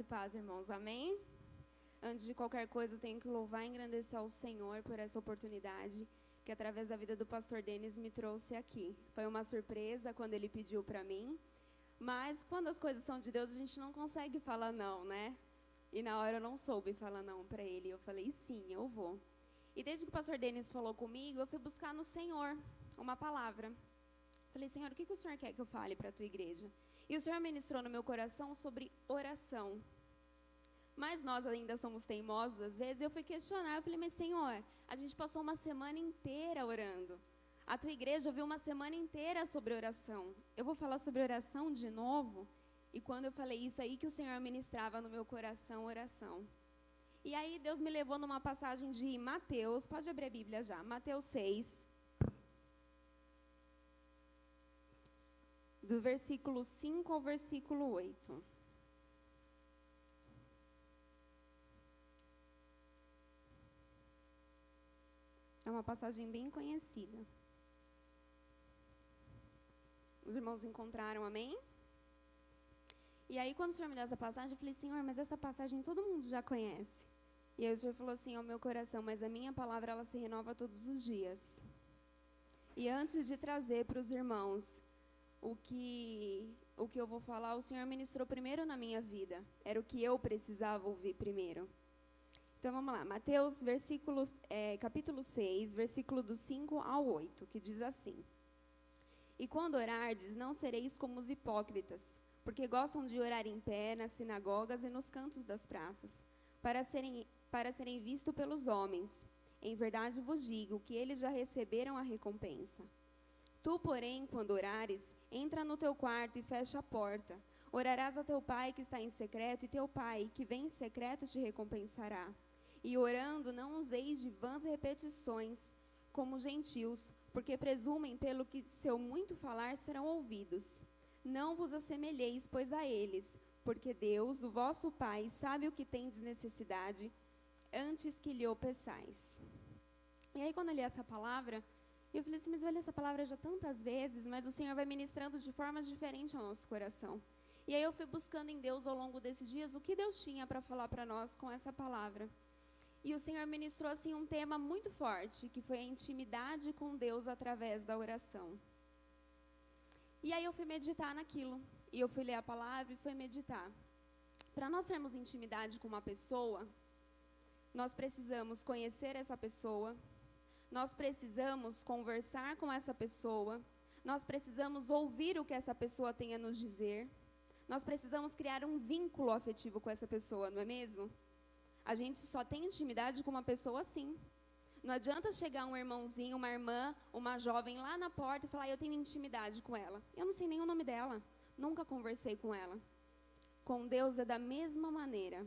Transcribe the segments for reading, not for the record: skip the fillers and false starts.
Paz, irmãos, amém? Antes de qualquer coisa, eu tenho que louvar e engrandecer ao Senhor por essa oportunidade que, através da vida do pastor Denis, me trouxe aqui. Foi uma surpresa quando ele pediu para mim, mas quando as coisas são de Deus, a gente não consegue falar não, né? E na hora eu não soube falar não para ele, eu falei sim, eu vou. E desde que o pastor Denis falou comigo, eu fui buscar no Senhor uma palavra. Falei, Senhor, o que o Senhor quer que eu fale para a tua igreja? E o Senhor ministrou no meu coração sobre oração. Mas nós ainda somos teimosos, às vezes. Eu fui questionar, eu falei, mas Senhor, a gente passou uma semana inteira orando. A tua igreja ouviu uma semana inteira sobre oração. Eu vou falar sobre oração de novo? E quando eu falei isso, aí que o Senhor ministrava no meu coração oração. E aí Deus me levou numa passagem de Mateus, pode abrir a Bíblia já, Mateus 6, do versículo 5 ao versículo 8. É uma passagem bem conhecida. Os irmãos encontraram, amém? E aí, quando o Senhor me deu essa passagem, eu falei, Senhor, mas essa passagem todo mundo já conhece. E aí o Senhor falou assim ao meu coração, mas a minha palavra, ela se renova todos os dias. E antes de trazer para os irmãos o que eu vou falar, o Senhor ministrou primeiro na minha vida. Era o que eu precisava ouvir primeiro. Então, vamos lá. Mateus, capítulo 6, versículo do 5 ao 8, que diz assim. E quando orardes, não sereis como os hipócritas, porque gostam de orar em pé nas sinagogas e nos cantos das praças, para serem vistos pelos homens. Em verdade vos digo que eles já receberam a recompensa. Tu, porém, quando orares, entra no teu quarto e fecha a porta. Orarás a teu pai que está em secreto, e teu pai, que vem em secreto, te recompensará. E orando, não useis de vãs repetições, como gentios, porque presumem pelo que seu muito falar serão ouvidos. Não vos assemelheis, pois, a eles, porque Deus, o vosso Pai, sabe o que tendes necessidade, antes que lhe o peçais. E aí, quando eu li essa palavra, eu falei assim, mas eu li essa palavra já tantas vezes, mas o Senhor vai ministrando de formas diferentes ao nosso coração. E aí eu fui buscando em Deus ao longo desses dias o que Deus tinha para falar para nós com essa palavra. E o Senhor ministrou assim um tema muito forte, que foi a intimidade com Deus através da oração. E aí eu fui meditar naquilo, e eu fui ler a palavra e fui meditar. Para nós termos intimidade com uma pessoa, nós precisamos conhecer essa pessoa, nós precisamos conversar com essa pessoa, nós precisamos ouvir o que essa pessoa tem a nos dizer, nós precisamos criar um vínculo afetivo com essa pessoa, não é mesmo? A gente só tem intimidade com uma pessoa assim. Não adianta chegar um irmãozinho, uma irmã, uma jovem lá na porta e falar, eu tenho intimidade com ela. Eu não sei nem o nome dela, nunca conversei com ela. Com Deus é da mesma maneira.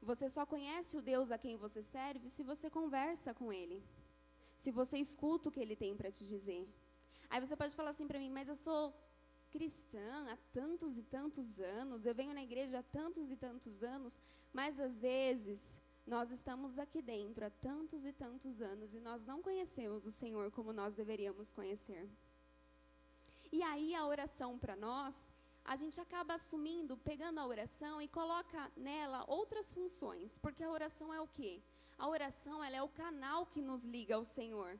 Você só conhece o Deus a quem você serve se você conversa com Ele. Se você escuta o que Ele tem para te dizer. Aí você pode falar assim para mim, mas eu sou cristã há tantos e tantos anos, eu venho na igreja há tantos e tantos anos, mas às vezes nós estamos aqui dentro há tantos e tantos anos e nós não conhecemos o Senhor como nós deveríamos conhecer. E aí a oração para nós, a gente acaba assumindo, pegando a oração e coloca nela outras funções, porque a oração é o quê? A oração, ela é o canal que nos liga ao Senhor,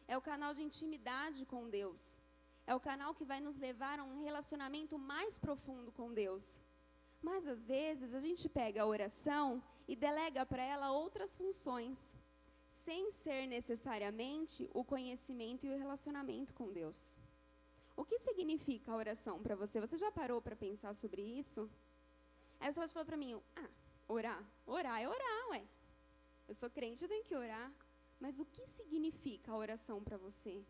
é o canal de intimidade com Deus, é o canal que vai nos levar a um relacionamento mais profundo com Deus. Mas às vezes a gente pega a oração e delega para ela outras funções, sem ser necessariamente o conhecimento e o relacionamento com Deus. O que significa a oração para você? Você já parou para pensar sobre isso? Aí você pode falar para mim, orar? Orar é orar, ué. Eu sou crente, eu tenho que orar. Mas o que significa a oração para você?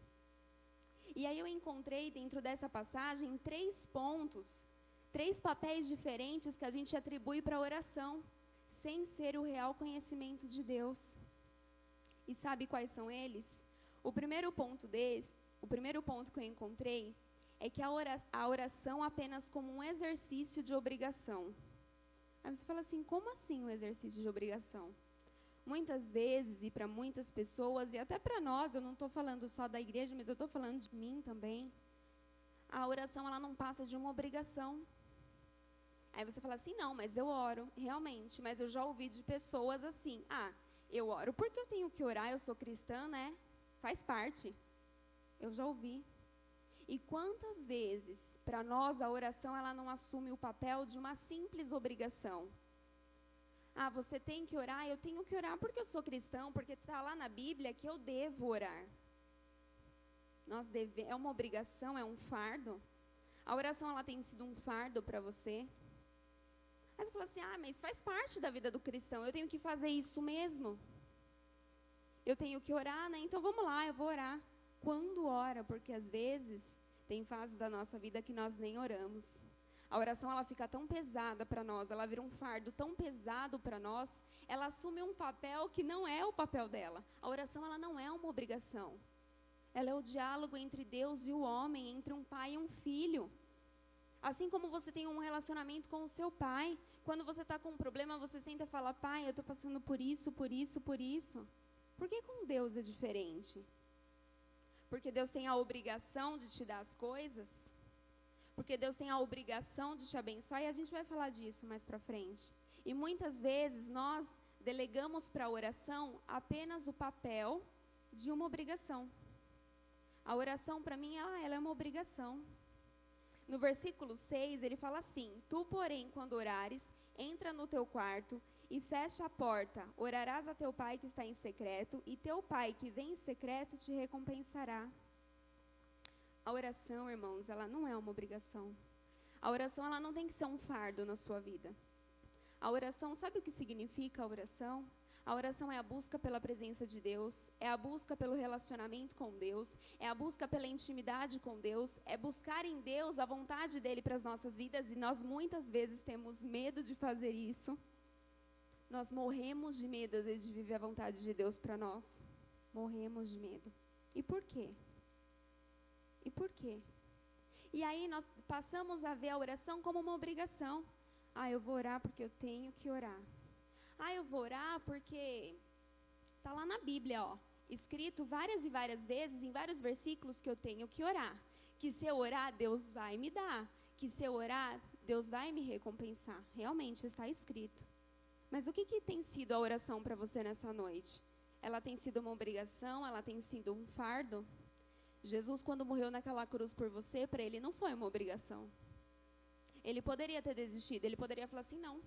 E aí eu encontrei dentro dessa passagem 3 pontos, 3 papéis diferentes que a gente atribui para a oração, sem ser o real conhecimento de Deus. E sabe quais são eles? O primeiro ponto que eu encontrei é que a oração apenas como um exercício de obrigação. Aí você fala assim, como assim um exercício de obrigação? Muitas vezes, e para muitas pessoas, e até para nós, eu não estou falando só da igreja, mas eu estou falando de mim também, a oração ela não passa de uma obrigação. Aí você fala assim, não, mas eu oro, realmente. Mas eu já ouvi de pessoas assim, eu oro porque eu tenho que orar, eu sou cristã, né? Faz parte. Eu já ouvi. E quantas vezes, para nós, a oração ela não assume o papel de uma simples obrigação? Você tem que orar, eu tenho que orar porque eu sou cristão, porque está lá na Bíblia que eu devo orar. É uma obrigação, é um fardo. A oração ela tem sido um fardo para você? Aí você fala assim, mas faz parte da vida do cristão, eu tenho que fazer isso mesmo. Eu tenho que orar, né? Então vamos lá, eu vou orar. Quando ora? Porque às vezes tem fases da nossa vida que nós nem oramos. A oração ela fica tão pesada para nós, ela vira um fardo tão pesado para nós, ela assume um papel que não é o papel dela. A oração ela não é uma obrigação. Ela é o diálogo entre Deus e o homem, entre um pai e um filho. Assim como você tem um relacionamento com o seu pai, quando você está com um problema, você senta e fala, pai, eu estou passando por isso, por isso, por isso. Por que com Deus é diferente? Porque Deus tem a obrigação de te dar as coisas? Porque Deus tem a obrigação de te abençoar? E a gente vai falar disso mais para frente. E muitas vezes nós delegamos para a oração apenas o papel de uma obrigação. A oração para mim, ela é uma obrigação. No versículo 6, ele fala assim, tu, porém, quando orares, entra no teu quarto e fecha a porta, orarás a teu pai que está em secreto, e teu pai que vem em secreto te recompensará. A oração, irmãos, ela não é uma obrigação. A oração, ela não tem que ser um fardo na sua vida. A oração, sabe o que significa a oração? A oração é a busca pela presença de Deus, é a busca pelo relacionamento com Deus, é a busca pela intimidade com Deus, é buscar em Deus a vontade dEle para as nossas vidas, e nós muitas vezes temos medo de fazer isso. Nós morremos de medo, às vezes, de viver a vontade de Deus para nós. Morremos de medo. E por quê? E por quê? E aí nós passamos a ver a oração como uma obrigação. Eu vou orar porque eu tenho que orar. Eu vou orar porque está lá na Bíblia, escrito várias e várias vezes, em vários versículos, que eu tenho que orar. Que se eu orar, Deus vai me dar. Que se eu orar, Deus vai me recompensar. Realmente está escrito. Mas o que tem sido a oração para você nessa noite? Ela tem sido uma obrigação? Ela tem sido um fardo? Jesus, quando morreu naquela cruz por você, para ele não foi uma obrigação. Ele poderia ter desistido, ele poderia falar assim, não,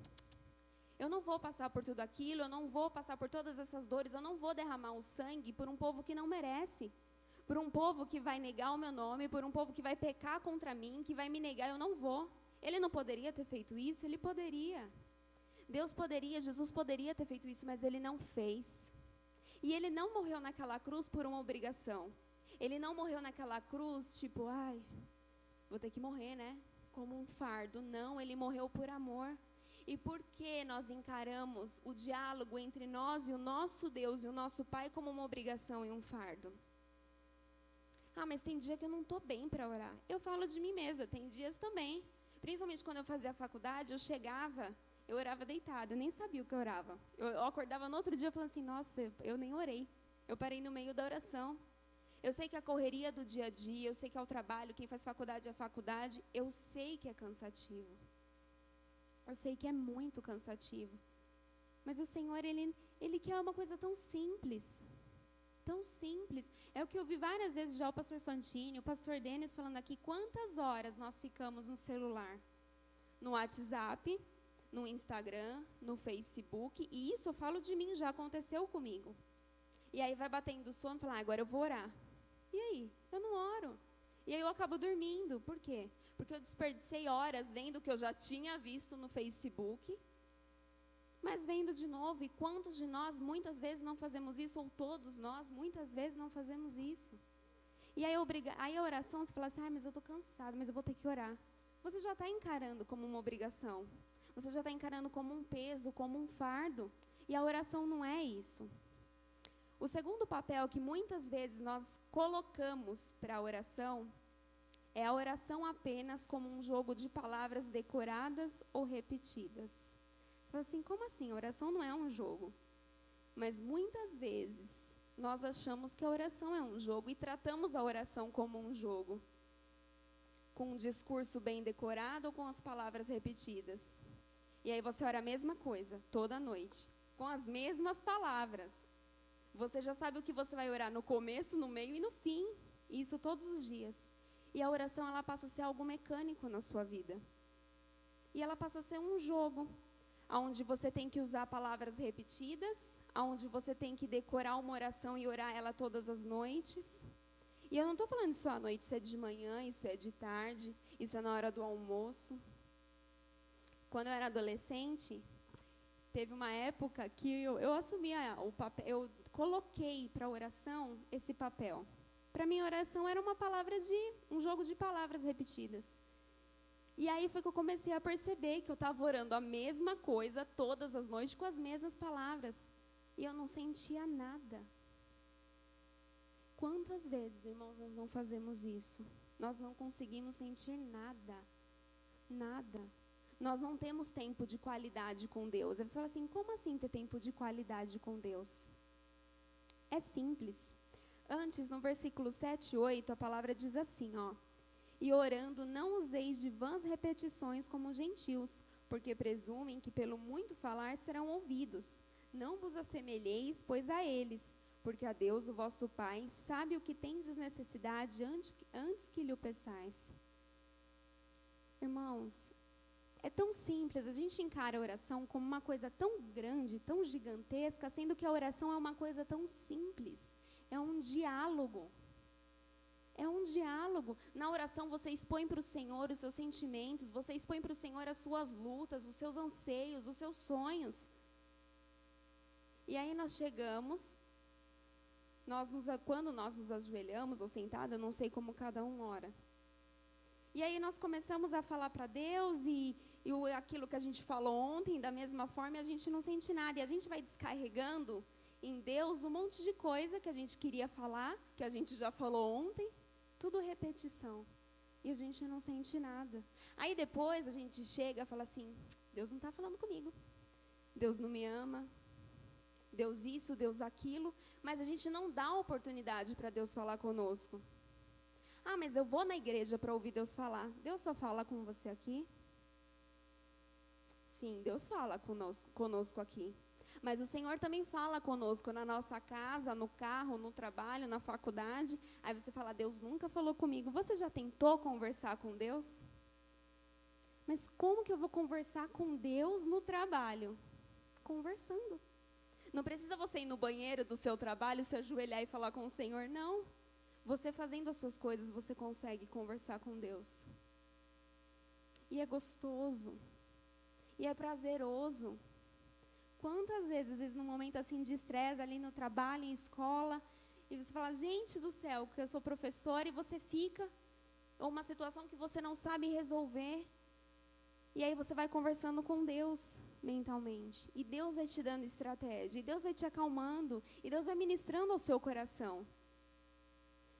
eu não vou passar por tudo aquilo, eu não vou passar por todas essas dores, eu não vou derramar o sangue por um povo que não merece, por um povo que vai negar o meu nome, por um povo que vai pecar contra mim, que vai me negar, eu não vou. Ele não poderia ter feito isso? Ele poderia. Deus poderia, Jesus poderia ter feito isso, mas ele não fez. E ele não morreu naquela cruz por uma obrigação. Ele não morreu naquela cruz, tipo, vou ter que morrer, né? Como um fardo. Não, ele morreu por amor. E por que nós encaramos o diálogo entre nós e o nosso Deus e o nosso Pai como uma obrigação e um fardo? Mas tem dia que eu não estou bem para orar. Eu falo de mim mesma, tem dias também. Principalmente quando eu fazia a faculdade, eu chegava, eu orava deitada, eu nem sabia o que eu orava. Eu acordava no outro dia falando assim, nossa, eu nem orei. Eu parei no meio da oração. Eu sei que a correria do dia a dia, eu sei que é o trabalho, quem faz faculdade é a faculdade, eu sei que é cansativo. Eu sei que é muito cansativo. Mas o Senhor, Ele quer uma coisa tão simples. Tão simples. É o que eu vi várias vezes já o pastor Fantini, o pastor Denis falando aqui, quantas horas nós ficamos no celular? No WhatsApp, no Instagram, no Facebook, e isso eu falo de mim, já aconteceu comigo. E aí vai batendo o sono e fala, agora eu vou orar. E aí? Eu não oro. E aí eu acabo dormindo. Por quê? Porque eu desperdicei horas vendo o que eu já tinha visto no Facebook, mas vendo de novo. E quantos de nós muitas vezes não fazemos isso, ou todos nós muitas vezes não fazemos isso? E aí a oração, você fala assim, mas eu estou cansado, mas eu vou ter que orar. Você já está encarando como uma obrigação. Você já está encarando como um peso, como um fardo. E a oração não é isso. O segundo papel que muitas vezes nós colocamos para a oração é a oração apenas como um jogo de palavras decoradas ou repetidas. Você fala assim, como assim? A oração não é um jogo. Mas muitas vezes nós achamos que a oração é um jogo e tratamos a oração como um jogo. Com um discurso bem decorado ou com as palavras repetidas. E aí você ora a mesma coisa, toda noite, com as mesmas palavras. Você já sabe o que você vai orar no começo, no meio e no fim. Isso todos os dias. E a oração, ela passa a ser algo mecânico na sua vida. E ela passa a ser um jogo, onde você tem que usar palavras repetidas, onde você tem que decorar uma oração e orar ela todas as noites. E eu não estou falando só à noite, isso é de manhã, isso é de tarde, isso é na hora do almoço. Quando eu era adolescente, teve uma época que eu assumia o papel, eu coloquei para a oração esse papel. Para mim, oração era um jogo de palavras repetidas. E aí foi que eu comecei a perceber que eu estava orando a mesma coisa todas as noites com as mesmas palavras. E eu não sentia nada. Quantas vezes, irmãos, nós não fazemos isso? Nós não conseguimos sentir nada. Nada. Nós não temos tempo de qualidade com Deus. Aí você fala assim, como assim ter tempo de qualidade com Deus? É simples. Antes, no versículo 7 e 8, a palavra diz assim, ó. E orando, não useis de vãs repetições como gentios, porque presumem que pelo muito falar serão ouvidos. Não vos assemelheis, pois, a eles, porque a Deus, o vosso Pai, sabe o que tendes necessidade antes que lhe o peçais. Irmãos, é tão simples, a gente encara a oração como uma coisa tão grande, tão gigantesca, sendo que a oração é uma coisa tão simples. É um diálogo. É um diálogo. Na oração você expõe para o Senhor os seus sentimentos, você expõe para o Senhor as suas lutas, os seus anseios, os seus sonhos. E aí nós chegamos, quando nós nos ajoelhamos ou sentados, eu não sei como cada um ora. E aí nós começamos a falar para Deus e aquilo que a gente falou ontem, da mesma forma, a gente não sente nada. E a gente vai descarregando em Deus um monte de coisa que a gente queria falar, que a gente já falou ontem. Tudo repetição. E a gente não sente nada. Aí depois a gente chega e fala assim, Deus não está falando comigo. Deus não me ama. Deus isso, Deus aquilo. Mas a gente não dá oportunidade para Deus falar conosco. Ah, mas eu vou na igreja para ouvir Deus falar. Deus só fala com você aqui? Sim, Deus fala conosco aqui. Mas o Senhor também fala conosco na nossa casa, no carro, no trabalho, na faculdade. Aí você fala, Deus nunca falou comigo. Você já tentou conversar com Deus? Mas como que eu vou conversar com Deus no trabalho? Conversando. Não precisa você ir no banheiro do seu trabalho, se ajoelhar e falar com o Senhor, não. Você fazendo as suas coisas, você consegue conversar com Deus. E é gostoso. E é prazeroso. Quantas vezes, num momento assim de estresse, ali no trabalho, em escola, e você fala, gente do céu, que eu sou professora, e você fica, ou uma situação que você não sabe resolver, e aí você vai conversando com Deus mentalmente, e Deus vai te dando estratégia, e Deus vai te acalmando, e Deus vai ministrando ao seu coração.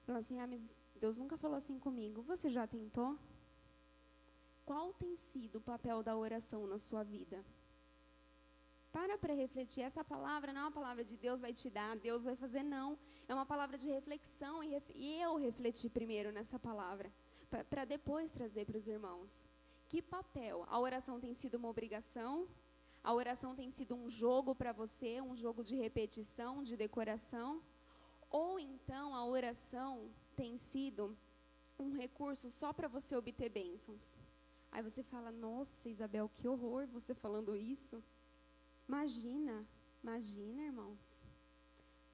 Fala assim, mas Deus nunca falou assim comigo. Você já tentou? Qual tem sido o papel da oração na sua vida? Para refletir, essa palavra não é uma palavra de Deus vai te dar, Deus vai fazer, não. É uma palavra de reflexão e eu refleti primeiro nessa palavra, para depois trazer para os irmãos. Que papel? A oração tem sido uma obrigação? A oração tem sido um jogo para você, um jogo de repetição, de decoração? Ou então a oração tem sido um recurso só para você obter bênçãos? Aí você fala, nossa, Isabel, que horror você falando isso. Imagina, irmãos,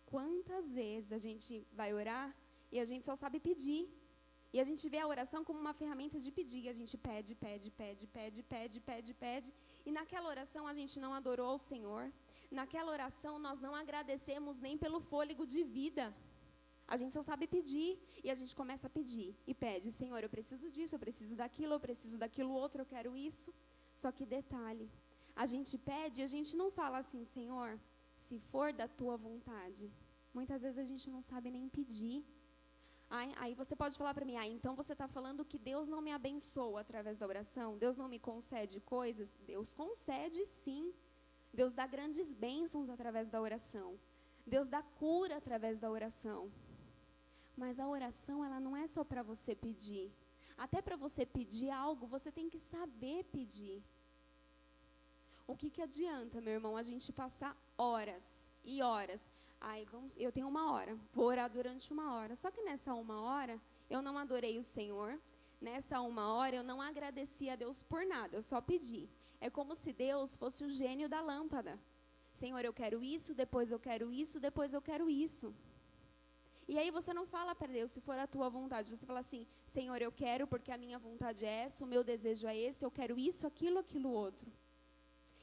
quantas vezes a gente vai orar e a gente só sabe pedir. E a gente vê a oração como uma ferramenta de pedir. A gente pede. E naquela oração a gente não adorou o Senhor. Naquela oração nós não agradecemos nem pelo fôlego de vida. A gente só sabe pedir. E a gente começa a pedir e pede, Senhor, eu preciso disso, eu preciso daquilo outro, eu quero isso. Só que detalhe. A gente pede e a gente não fala assim, Senhor, se for da tua vontade. Muitas vezes a gente não sabe nem pedir. Aí você pode falar para mim, então você está falando que Deus não me abençoa através da oração? Deus não me concede coisas? Deus concede sim. Deus dá grandes bênçãos através da oração. Deus dá cura através da oração. Mas a oração, ela não é só para você pedir. Até para você pedir algo, você tem que saber pedir. O que adianta, meu irmão, a gente passar horas e horas? Eu tenho 1 hora, vou orar durante 1 hora. Só que nessa 1 hora, eu não adorei o Senhor. Nessa 1 hora, eu não agradeci a Deus por nada, eu só pedi. É como se Deus fosse o gênio da lâmpada. Senhor, eu quero isso, depois eu quero isso, depois eu quero isso. E aí você não fala para Deus, se for a tua vontade, você fala assim, Senhor, eu quero porque a minha vontade é essa, o meu desejo é esse, eu quero isso, aquilo outro.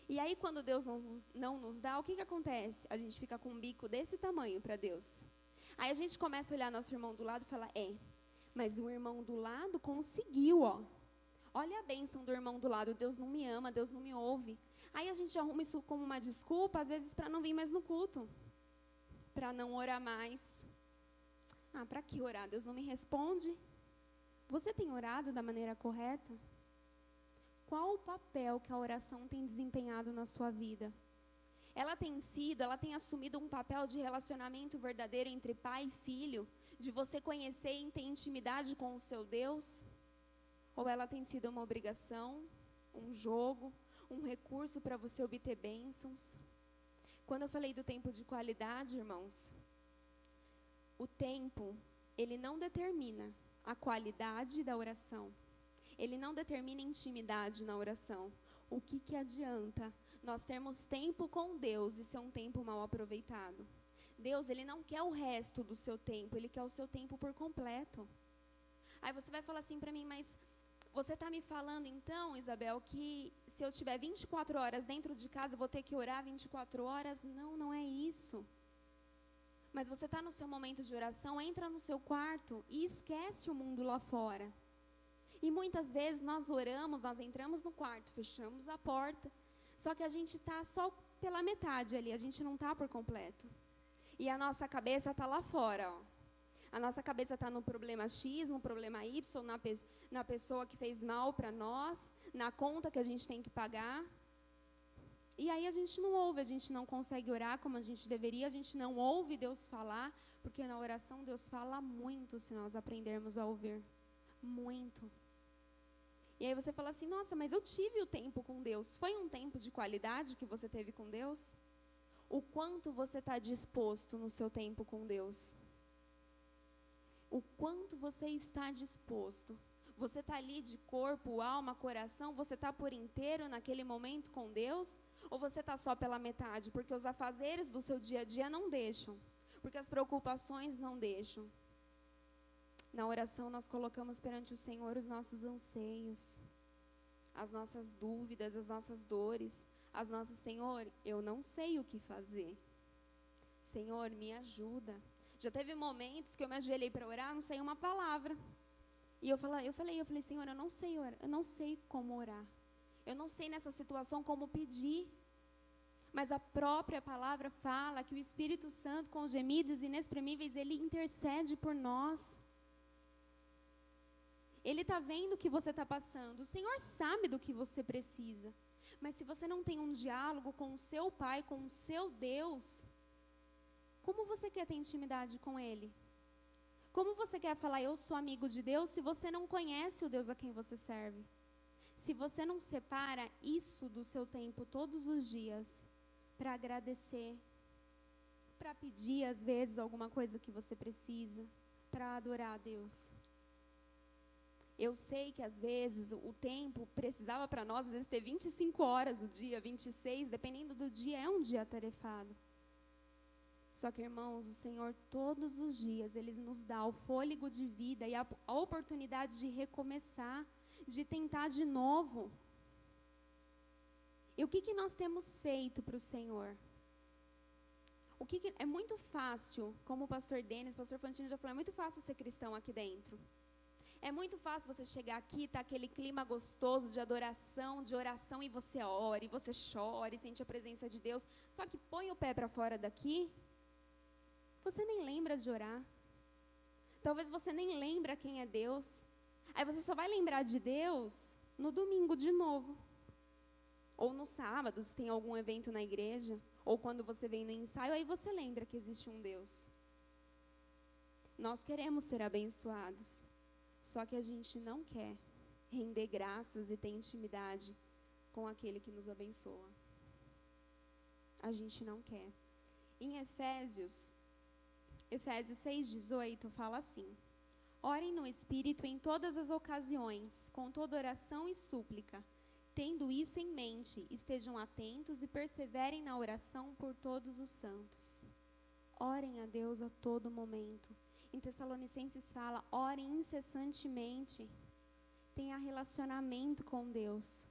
E aí quando Deus não nos dá, o que acontece? A gente fica com um bico desse tamanho para Deus. Aí a gente começa a olhar nosso irmão do lado e falar, mas o irmão do lado conseguiu, ó. Olha a bênção do irmão do lado, Deus não me ama, Deus não me ouve. Aí a gente arruma isso como uma desculpa, às vezes para não vir mais no culto, para não orar mais. Para que orar? Deus não me responde. Você tem orado da maneira correta? Qual o papel que a oração tem desempenhado na sua vida? Ela tem assumido um papel de relacionamento verdadeiro entre pai e filho, de você conhecer e ter intimidade com o seu Deus? Ou ela tem sido uma obrigação, um jogo, um recurso para você obter bênçãos? Quando eu falei do tempo de qualidade, irmãos, o tempo, ele não determina a qualidade da oração. Ele não determina intimidade na oração. O que adianta nós termos tempo com Deus e ser um tempo mal aproveitado? Deus, ele não quer o resto do seu tempo, ele quer o seu tempo por completo. Aí você vai falar assim para mim, mas você está me falando então, Isabel, que se eu tiver 24 horas dentro de casa, eu vou ter que orar 24 horas? Não, não é isso. Mas você está no seu momento de oração, entra no seu quarto e esquece o mundo lá fora. E muitas vezes nós oramos, nós entramos no quarto, fechamos a porta, só que a gente está só pela metade ali, a gente não está por completo. E a nossa cabeça está lá fora, ó. A nossa cabeça está no problema X, no problema Y, na pessoa que fez mal para nós, na conta que a gente tem que pagar. E aí a gente não ouve, a gente não consegue orar como a gente deveria, a gente não ouve Deus falar, porque na oração Deus fala muito se nós aprendermos a ouvir. Muito. E aí você fala assim, nossa, mas eu tive o tempo com Deus. Foi um tempo de qualidade que você teve com Deus? O quanto você está disposto no seu tempo com Deus? O quanto você está disposto? Você está ali de corpo, alma, coração, você está por inteiro naquele momento com Deus? Ou você está só pela metade? Porque os afazeres do seu dia a dia não deixam. Porque as preocupações não deixam. Na oração nós colocamos perante o Senhor os nossos anseios, as nossas dúvidas, as nossas dores, Senhor, eu não sei o que fazer. Senhor, me ajuda. Já teve momentos que eu me ajoelhei para orar, não sei uma palavra. E eu falei, Senhor, eu não sei orar, eu não sei como orar. Eu não sei nessa situação como pedir. Mas a própria palavra fala que o Espírito Santo, com gemidos inexprimíveis, ele intercede por nós. Ele está vendo o que você está passando. O Senhor sabe do que você precisa. Mas se você não tem um diálogo com o seu Pai, com o seu Deus, como você quer ter intimidade com Ele? Como você quer falar, eu sou amigo de Deus, se você não conhece o Deus a quem você serve? Se você não separa isso do seu tempo todos os dias, para agradecer, para pedir às vezes alguma coisa que você precisa, para adorar a Deus. Eu sei que às vezes o tempo precisava para nós, às vezes ter 25 horas o dia, 26, dependendo do dia, é um dia atarefado. Só que, irmãos, o Senhor todos os dias, Ele nos dá o fôlego de vida e a oportunidade de recomeçar, de tentar de novo. E o que nós temos feito para o Senhor? É muito fácil, como o pastor Denis, o pastor Fantini já falou, é muito fácil ser cristão aqui dentro. É muito fácil você chegar aqui, tá aquele clima gostoso de adoração, de oração, e você ora, e você chora, e sente a presença de Deus. Só que põe o pé para fora daqui, você nem lembra de orar. Talvez você nem lembra quem é Deus. Aí você só vai lembrar de Deus no domingo de novo. Ou no sábado, se tem algum evento na igreja. Ou quando você vem no ensaio, aí você lembra que existe um Deus. Nós queremos ser abençoados. Só que a gente não quer render graças e ter intimidade com aquele que nos abençoa. a gente não quer. Em Efésios 6,18 fala assim: orem no Espírito em todas as ocasiões, com toda oração e súplica. Tendo isso em mente, estejam atentos e perseverem na oração por todos os santos. Orem a Deus a todo momento. Em Tessalonicenses fala, orem incessantemente. Tenha relacionamento com Deus.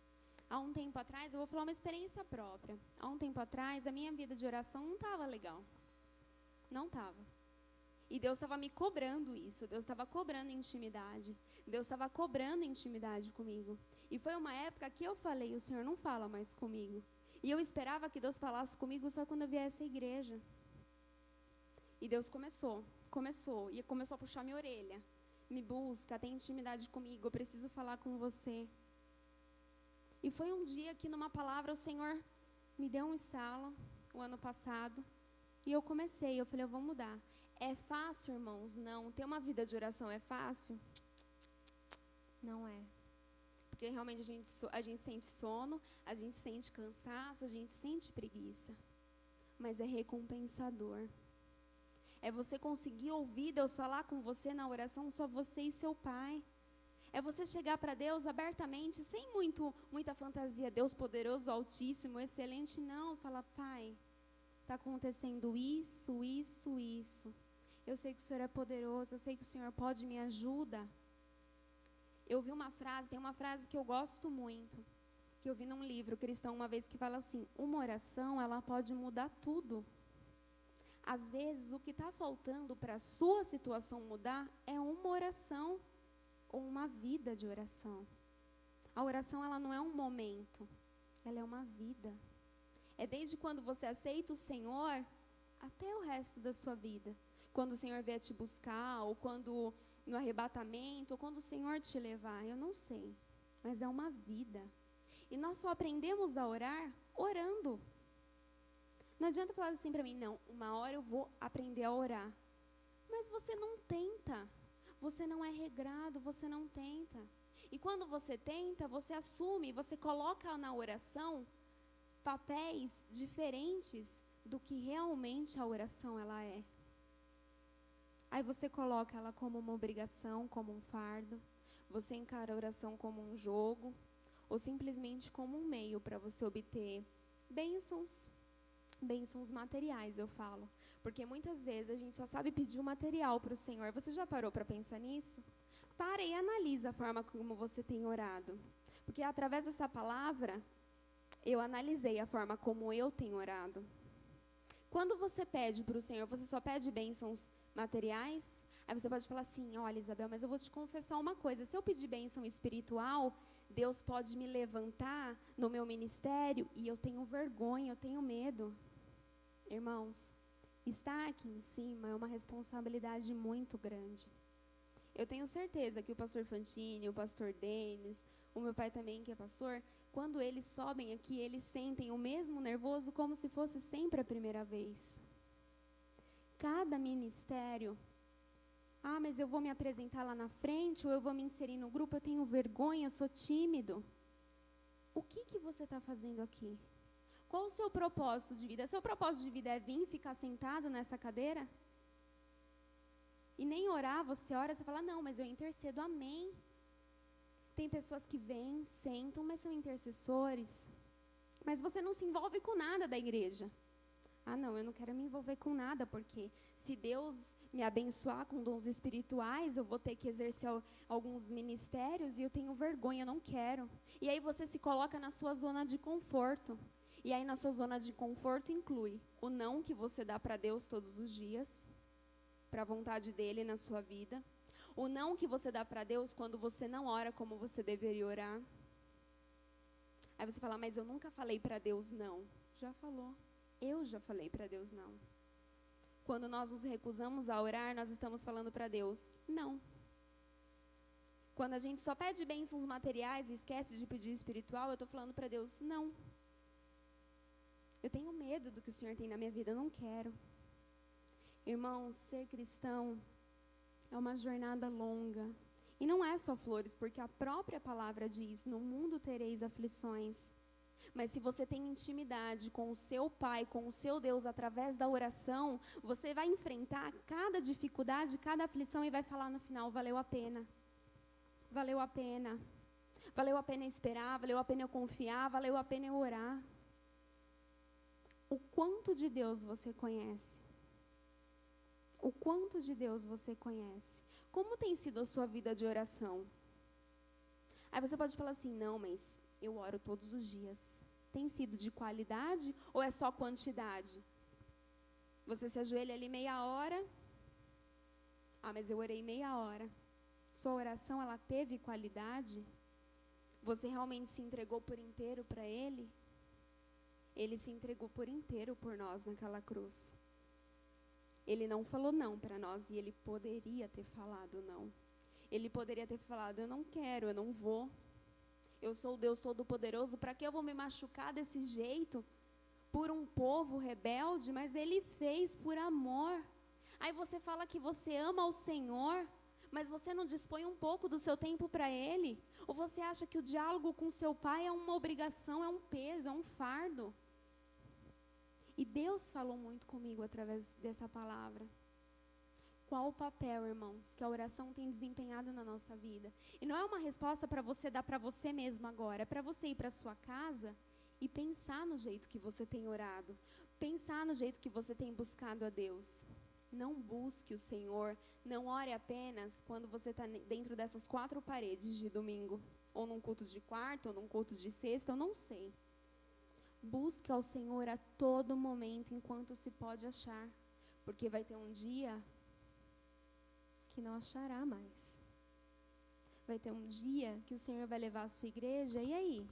Há um tempo atrás, eu vou falar uma experiência própria. Há um tempo atrás, a minha vida de oração não estava legal. Não estava. E Deus estava me cobrando isso. Deus estava cobrando intimidade. Deus estava cobrando intimidade comigo. E foi uma época que eu falei, o Senhor não fala mais comigo. E eu esperava que Deus falasse comigo só quando eu viesse à igreja. E Deus começou a puxar minha orelha. Me busca, tem intimidade comigo, eu preciso falar com você. E foi um dia que numa palavra o Senhor me deu um estalo, o ano passado. E eu falei, eu vou mudar. É fácil, irmãos? Não. Ter uma vida de oração é fácil? Não é. Porque realmente a gente sente sono, a gente sente cansaço, a gente sente preguiça. Mas é recompensador. É você conseguir ouvir Deus falar com você na oração, só você e seu Pai. É você chegar para Deus abertamente, sem muita fantasia. Deus poderoso, altíssimo, excelente. Não, fala, Pai, está acontecendo isso. Eu sei que o Senhor é poderoso, eu sei que o Senhor pode, me ajuda. Eu vi tem uma frase que eu gosto muito, que eu vi num livro cristão uma vez, que fala assim: uma oração, ela pode mudar tudo. Às vezes, o que está faltando para a sua situação mudar é uma oração, ou uma vida de oração. A oração, ela não é um momento, ela é uma vida. É desde quando você aceita o Senhor, até o resto da sua vida. Quando o Senhor vier te buscar, ou quando no arrebatamento, ou quando o Senhor te levar, eu não sei. Mas é uma vida. E nós só aprendemos a orar orando. Não adianta falar assim para mim, não, uma hora eu vou aprender a orar. Mas você não tenta. Você não é regrado, você não tenta. E quando você tenta, você assume, você coloca na oração papéis diferentes do que realmente a oração ela é. Aí você coloca ela como uma obrigação, como um fardo. Você encara a oração como um jogo, ou simplesmente como um meio para você obter bênçãos materiais, eu falo. Porque muitas vezes a gente só sabe pedir o material para o Senhor. Você já parou para pensar nisso? Para e analisa a forma como você tem orado. Porque através dessa palavra, eu analisei a forma como eu tenho orado. Quando você pede para o Senhor, você só pede bênçãos materiais? Aí você pode falar assim, olha, Isabel, mas eu vou te confessar uma coisa. Se eu pedir bênção espiritual, Deus pode me levantar no meu ministério e eu tenho vergonha, eu tenho medo. Irmãos, estar aqui em cima é uma responsabilidade muito grande. Eu tenho certeza que o pastor Fantini, o pastor Denis, o meu pai também, que é pastor, quando eles sobem aqui, eles sentem o mesmo nervoso como se fosse sempre a primeira vez. Cada ministério, mas eu vou me apresentar lá na frente, ou eu vou me inserir no grupo, eu tenho vergonha, sou tímido. O que você está fazendo aqui? Qual o seu propósito de vida? Seu propósito de vida é vir ficar sentado nessa cadeira? E nem orar, você ora, você fala, não, mas eu intercedo, amém. Tem pessoas que vêm, sentam, mas são intercessores. Mas você não se envolve com nada da igreja. Não, eu não quero me envolver com nada, porque se Deus me abençoar com dons espirituais, eu vou ter que exercer alguns ministérios e eu tenho vergonha, eu não quero. E aí você se coloca na sua zona de conforto. E aí na sua zona de conforto inclui o não que você dá para Deus todos os dias, para a vontade dele na sua vida. O não que você dá para Deus quando você não ora como você deveria orar. Aí você fala, mas eu nunca falei para Deus não. Já falou. Eu já falei para Deus não. Quando nós nos recusamos a orar, nós estamos falando para Deus não. Quando a gente só pede bênçãos materiais e esquece de pedir espiritual, eu estou falando para Deus não. Eu tenho medo do que o Senhor tem na minha vida, eu não quero. Irmãos, ser cristão é uma jornada longa. E não é só flores, porque a própria palavra diz, no mundo tereis aflições. Mas se você tem intimidade com o seu Pai, com o seu Deus, através da oração, você vai enfrentar cada dificuldade, cada aflição e vai falar no final, valeu a pena. Valeu a pena. Valeu a pena esperar, valeu a pena eu confiar, valeu a pena eu orar. O quanto de Deus você conhece? O quanto de Deus você conhece? Como tem sido a sua vida de oração? Aí você pode falar assim, não, mas eu oro todos os dias. Tem sido de qualidade ou é só quantidade? Você se ajoelha ali meia hora. Ah, mas eu orei meia hora. Sua oração, ela teve qualidade? Você realmente se entregou por inteiro para Ele? Ele se entregou por inteiro por nós naquela cruz. Ele não falou não para nós e Ele poderia ter falado não. Ele poderia ter falado, eu não quero, eu não vou. Eu sou o Deus Todo-Poderoso, para que eu vou me machucar desse jeito? Por um povo rebelde, mas Ele fez por amor. Aí você fala que você ama o Senhor, mas você não dispõe um pouco do seu tempo para Ele? Ou você acha que o diálogo com seu pai é uma obrigação, é um peso, é um fardo? E Deus falou muito comigo através dessa palavra. Qual o papel, irmãos, que a oração tem desempenhado na nossa vida? E não é uma resposta para você dar para você mesmo agora, é para você ir para sua casa e pensar no jeito que você tem orado, pensar no jeito que você tem buscado a Deus. Não busque o Senhor, não ore apenas quando você está dentro dessas 4 paredes de domingo, ou num culto de quarta, ou num culto de sexta, eu não sei. Busque ao Senhor a todo momento, enquanto se pode achar, porque vai ter um dia que não achará mais. Vai ter um dia que o Senhor vai levar a sua igreja, e aí?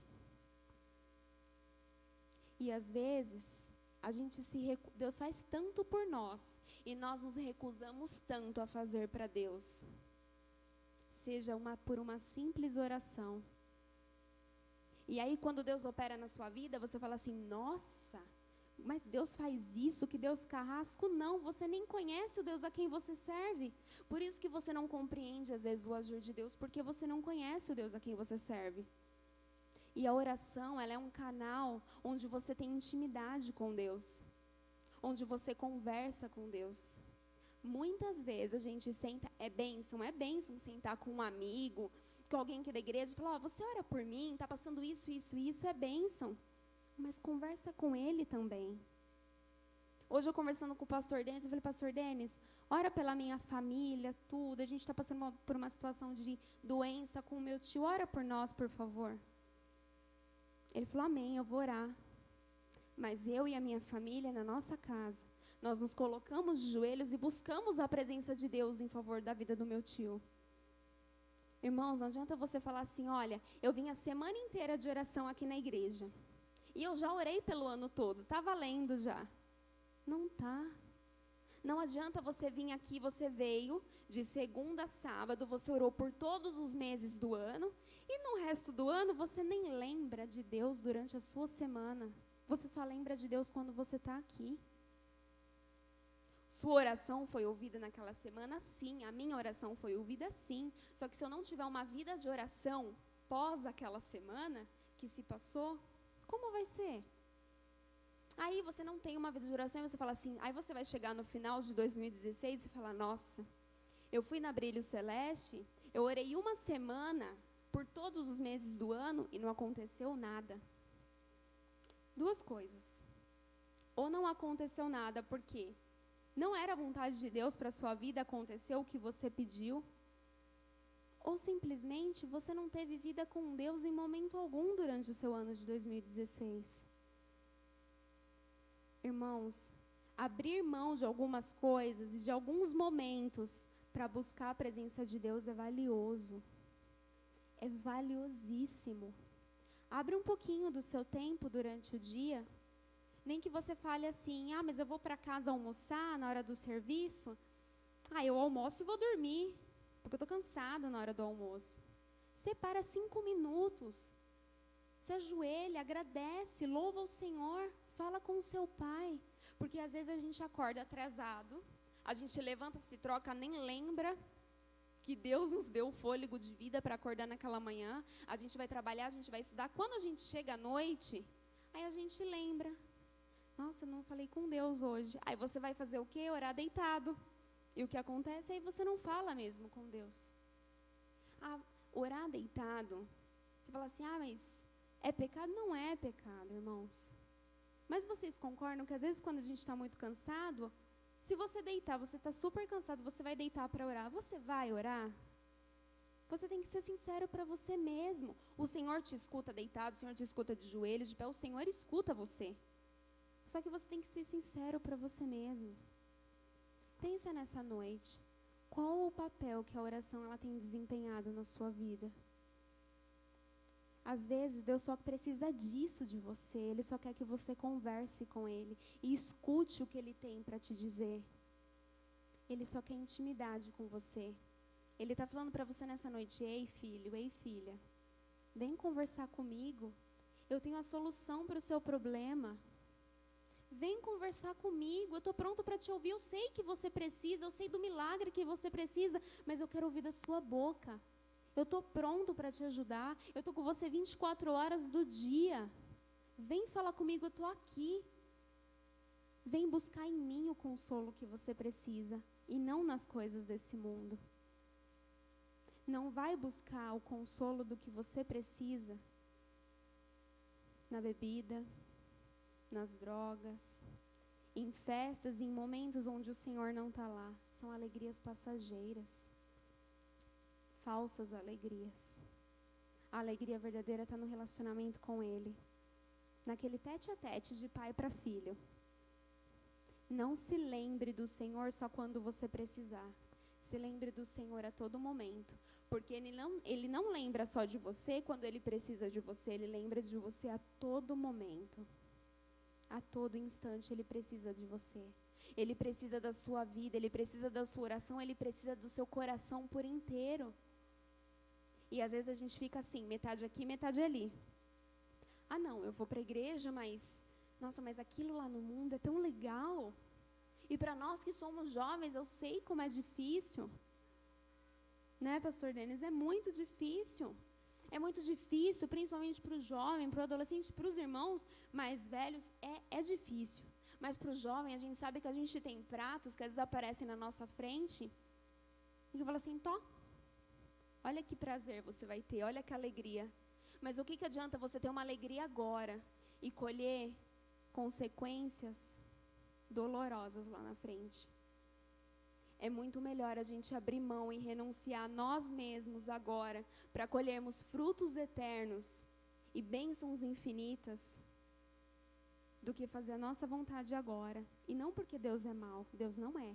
E às vezes, Deus faz tanto por nós, e nós nos recusamos tanto a fazer para Deus. Seja por uma simples oração. E aí, quando Deus opera na sua vida, você fala assim, nossa, mas Deus faz isso, que Deus carrasco? Não, você nem conhece o Deus a quem você serve. Por isso que você não compreende, às vezes, o agir de Deus, porque você não conhece o Deus a quem você serve. E a oração, ela é um canal onde você tem intimidade com Deus, onde você conversa com Deus. Muitas vezes a gente senta, é bênção sentar com um amigo, com alguém que é da igreja, e falar, você ora por mim, está passando isso, é bênção. Mas conversa com ele também. Hoje eu conversando com o pastor Denis, eu falei, pastor Denis, ora pela minha família, tudo, a gente está passando por uma situação de doença com o meu tio, ora por nós, por favor. Ele falou, amém, eu vou orar. Mas eu e a minha família, na nossa casa, nós nos colocamos de joelhos e buscamos a presença de Deus em favor da vida do meu tio. Irmãos, não adianta você falar assim, olha, eu vim a semana inteira de oração aqui na igreja. E eu já orei pelo ano todo, está valendo já. Não está. Não adianta você vir aqui, você veio de segunda a sábado, você orou por todos os meses do ano, e no resto do ano você nem lembra de Deus durante a sua semana. Você só lembra de Deus quando você está aqui. Sua oração foi ouvida naquela semana, sim. A minha oração foi ouvida, sim. Só que se eu não tiver uma vida de oração pós aquela semana que se passou, como vai ser? Aí você não tem uma vida de oração e você fala assim, aí você vai chegar no final de 2016 e falar, nossa, eu fui na Brilho Celeste, eu orei uma semana por todos os meses do ano e não aconteceu nada. 2 coisas. Ou não aconteceu nada porque não era a vontade de Deus para a sua vida acontecer o que você pediu, ou simplesmente você não teve vida com Deus em momento algum durante o seu ano de 2016. Irmãos, abrir mão de algumas coisas e de alguns momentos para buscar a presença de Deus é valioso. É valiosíssimo. Abre um pouquinho do seu tempo durante o dia. Nem que você fale assim, mas eu vou para casa almoçar na hora do serviço. Eu almoço e vou dormir, porque eu estou cansado na hora do almoço. Separa 5 minutos. Se ajoelha, agradece, louva o Senhor, fala com o seu pai. Porque às vezes a gente acorda atrasado, a gente levanta, se troca, nem lembra que Deus nos deu o fôlego de vida para acordar naquela manhã. A gente vai trabalhar, a gente vai estudar. Quando a gente chega à noite, Aí a gente lembra, nossa, eu não falei com Deus hoje. Aí você vai fazer o quê? Orar deitado. E o que acontece? Aí você não fala mesmo com Deus. Orar deitado, você fala assim, mas é pecado? Não é pecado, irmãos. Mas vocês concordam que às vezes quando a gente está muito cansado, se você deitar, você está super cansado, você vai deitar para orar, você vai orar? Você tem que ser sincero para você mesmo. O Senhor te escuta deitado, o Senhor te escuta de joelho, de pé, o Senhor escuta você. Só que você tem que ser sincero para você mesmo. Pensa nessa noite. Qual o papel que a oração ela tem desempenhado na sua vida? Às vezes, Deus só precisa disso de você. Ele só quer que você converse com Ele e escute o que Ele tem para te dizer. Ele só quer intimidade com você. Ele está falando para você nessa noite, ei filho, ei filha, vem conversar comigo. Eu tenho a solução para o seu problema. Vem conversar comigo, eu estou pronto para te ouvir. Eu sei que você precisa, eu sei do milagre que você precisa, mas eu quero ouvir da sua boca. Eu estou pronto para te ajudar. Eu estou com você 24 horas do dia. Vem falar comigo, eu estou aqui. Vem buscar em mim o consolo que você precisa e não nas coisas desse mundo. Não vai buscar o consolo do que você precisa na bebida, nas drogas, em festas, em momentos onde o Senhor não está lá. São alegrias passageiras, falsas alegrias. A alegria verdadeira está no relacionamento com Ele, naquele tete-a-tete de pai para filho. Não se lembre do Senhor só quando você precisar. Se lembre do Senhor a todo momento, porque Ele não lembra só de você quando Ele precisa de você, Ele lembra de você a todo momento. A todo instante Ele precisa de você. Ele precisa da sua vida, Ele precisa da sua oração, Ele precisa do seu coração por inteiro. E às vezes a gente fica assim, metade aqui, metade ali. Ah não, eu vou para a igreja, mas aquilo lá no mundo é tão legal. E para nós que somos jovens, eu sei como é difícil. Né, pastor Denis? É muito difícil. É muito difícil, principalmente para o jovem, para o adolescente, para os irmãos mais velhos, é difícil. Mas para o jovem, a gente sabe que a gente tem pratos que às vezes aparecem na nossa frente, e que fala assim, olha que prazer você vai ter, olha que alegria. Mas o que adianta você ter uma alegria agora e colher consequências dolorosas lá na frente? É muito melhor a gente abrir mão e renunciar a nós mesmos agora para colhermos frutos eternos e bênçãos infinitas do que fazer a nossa vontade agora. E não porque Deus é mau, Deus não é.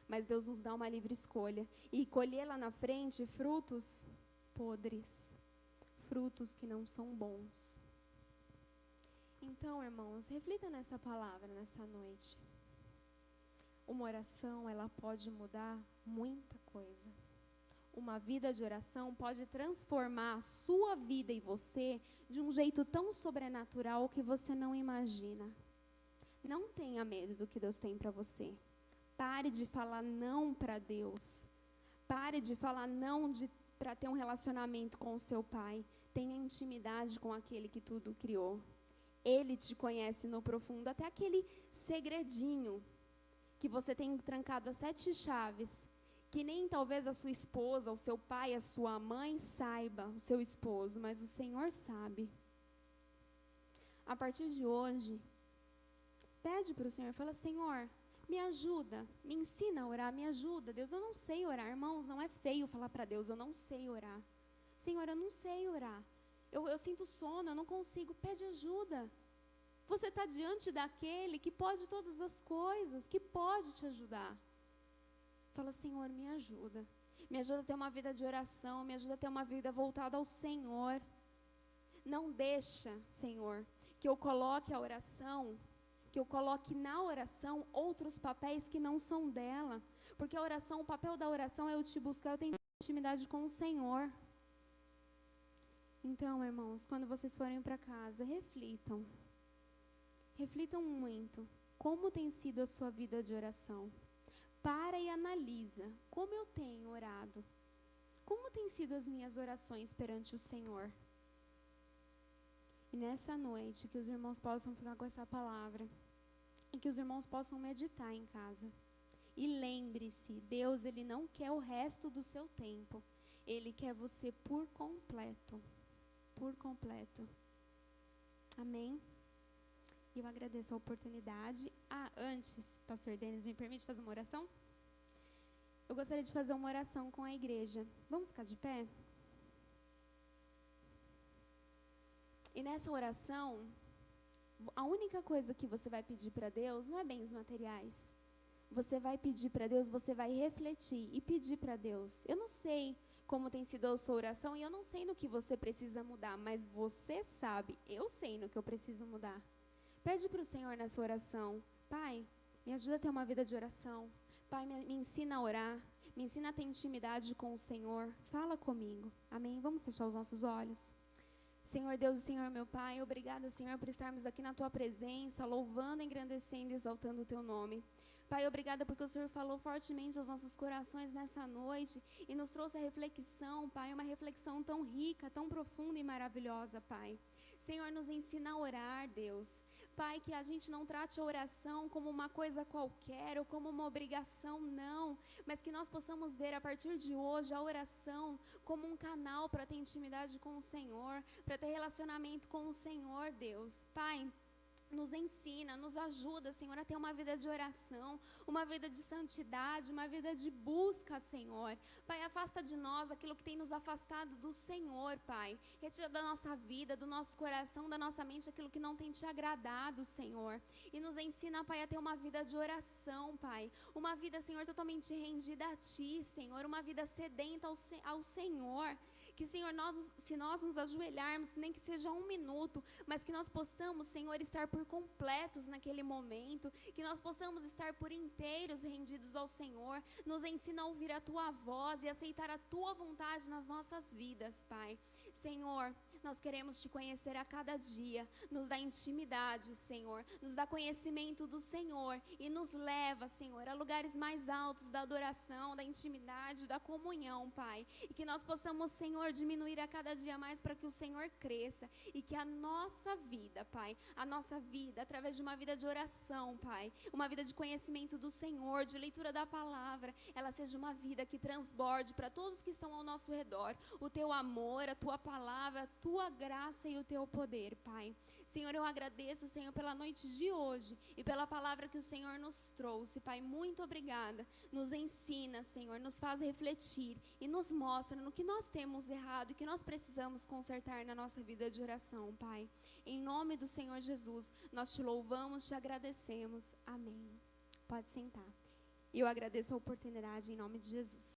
Mas Deus nos dá uma livre escolha e colher lá na frente frutos podres, frutos que não são bons. Então, irmãos, reflita nessa palavra nessa noite. Uma oração, ela pode mudar muita coisa. Uma vida de oração pode transformar a sua vida e você de um jeito tão sobrenatural que você não imagina. Não tenha medo do que Deus tem para você. Pare de falar não para Deus. Pare de falar não para ter um relacionamento com o seu Pai. Tenha intimidade com aquele que tudo criou. Ele te conhece no profundo, até aquele segredinho que você tem trancado a 7 chaves, que nem talvez a sua esposa, o seu pai, a sua mãe saiba, o seu esposo, mas o Senhor sabe. A partir de hoje, pede para o Senhor, fala, Senhor, me ajuda, me ensina a orar, me ajuda. Deus, eu não sei orar. Irmãos, não é feio falar para Deus, eu não sei orar. Senhor, eu não sei orar. Eu sinto sono, eu não consigo. Pede ajuda. Você está diante daquele que pode todas as coisas, que pode te ajudar. Fala, Senhor, me ajuda. Me ajuda a ter uma vida de oração, me ajuda a ter uma vida voltada ao Senhor. Não deixa, Senhor, que eu coloque a oração, que eu coloque na oração outros papéis que não são dela. Porque a oração, o papel da oração é eu te buscar, eu tenho intimidade com o Senhor. Então, irmãos, quando vocês forem para casa, reflitam. Reflitam muito. Como tem sido a sua vida de oração? Para e analisa. Como eu tenho orado? Como têm sido as minhas orações perante o Senhor? E nessa noite, que os irmãos possam ficar com essa palavra. E que os irmãos possam meditar em casa. E lembre-se, Deus, Ele não quer o resto do seu tempo. Ele quer você por completo. Por completo. Amém? Eu agradeço a oportunidade. Antes, pastor Denis, me permite fazer uma oração? Eu gostaria de fazer uma oração com a igreja. Vamos ficar de pé? E nessa oração, a única coisa que você vai pedir para Deus não é bens materiais. Você vai pedir para Deus, você vai refletir e pedir para Deus. Eu não sei como tem sido a sua oração e eu não sei no que você precisa mudar, mas você sabe, eu sei no que eu preciso mudar. Pede para o Senhor nessa oração: Pai, me ajuda a ter uma vida de oração. Pai, me ensina a orar, me ensina a ter intimidade com o Senhor. Fala comigo, amém? Vamos fechar os nossos olhos. Senhor Deus e Senhor meu Pai, obrigada, Senhor, por estarmos aqui na Tua presença, louvando, engrandecendo e exaltando o Teu nome. Pai, obrigada porque o Senhor falou fortemente aos nossos corações nessa noite e nos trouxe a reflexão, Pai, uma reflexão tão rica, tão profunda e maravilhosa, Pai. Senhor, nos ensina a orar, Deus. Pai, que a gente não trate a oração como uma coisa qualquer ou como uma obrigação, não. Mas que nós possamos ver a partir de hoje a oração como um canal para ter intimidade com o Senhor, para ter relacionamento com o Senhor, Deus. Pai, nos ensina, nos ajuda, Senhor, a ter uma vida de oração, uma vida de santidade, uma vida de busca, Senhor. Pai, afasta de nós aquilo que tem nos afastado do Senhor, Pai. Retira da nossa vida, do nosso coração, da nossa mente, aquilo que não tem te agradado, Senhor. E nos ensina, Pai, a ter uma vida de oração, Pai. Uma vida, Senhor, totalmente rendida a Ti, Senhor. Uma vida sedenta ao Senhor. Que, Senhor, se nós nos ajoelharmos, nem que seja 1 minuto, mas que nós possamos, Senhor, estar por completos naquele momento, que nós possamos estar por inteiros rendidos ao Senhor. Nos ensina a ouvir a Tua voz e aceitar a Tua vontade nas nossas vidas, Pai. Senhor, nós queremos Te conhecer a cada dia. Nos dá intimidade, Senhor. Nos dá conhecimento do Senhor e nos leva, Senhor, a lugares mais altos da adoração, da intimidade, da comunhão, Pai. E que nós possamos, Senhor, diminuir a cada dia mais para que o Senhor cresça e que a nossa vida, Pai, a nossa vida, através de uma vida de oração, Pai, uma vida de conhecimento do Senhor, de leitura da palavra, ela seja uma vida que transborde para todos que estão ao nosso redor o Teu amor, a Tua palavra, a Tua graça e o Teu poder, Pai. Senhor, eu agradeço, Senhor, pela noite de hoje e pela palavra que o Senhor nos trouxe, Pai, muito obrigada. Nos ensina, Senhor, nos faz refletir e nos mostra no que nós temos errado e que nós precisamos consertar na nossa vida de oração, Pai. Em nome do Senhor Jesus, nós Te louvamos, Te agradecemos. Amém. Pode sentar. E eu agradeço a oportunidade em nome de Jesus.